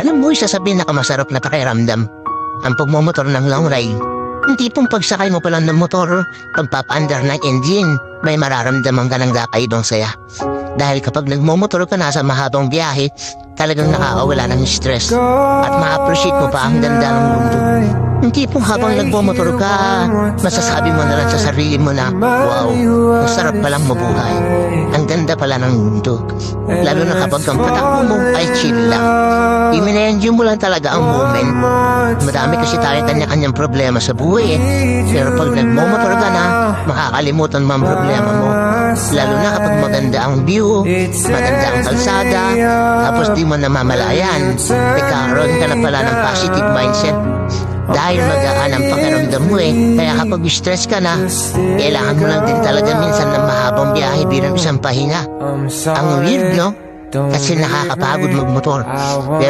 Alam mo, isa sa pinakamasarap na pakiramdam ang pagmumotor ng long ride. Yung tipong pagsakay mo pa lang ng motor, pagpapaandar ng engine, may mararamdaman ka ng kakaibang saya. Dahil kapag nagmumotor ka na sa mahabang biyahe, talagang nakakawala ng stress at ma-appreciate mo pa ang ganda ng mundo. Yung tipong habang nagmumotor ka, masasabi mo na lang sa sarili mo na, wow, ang sarap palang mabuhay. Ang ganda pala ng mundo. Lalo na kapag ang patakbo mo ay chill lang. I-enjoy mo lang talaga ang moment. Madami kasi tayong kanya-kanyang problema sa buhay eh. Pero pag nagmumotor ka na, makakalimutan mo ang problema mo. Lalo na kapag maganda ang view, maganda ang kalsada, tapos di mo namamalayan, nagkakaroon ka na pala ng positive mindset. Dahil magaan ang pakiramdam mo eh. Kaya kapag stress ka na, kailangan mo lang din talaga minsan ng mahabang biyahe bilang isang pahinga. Ang weird, no? Kasi nakakapagod magmotor.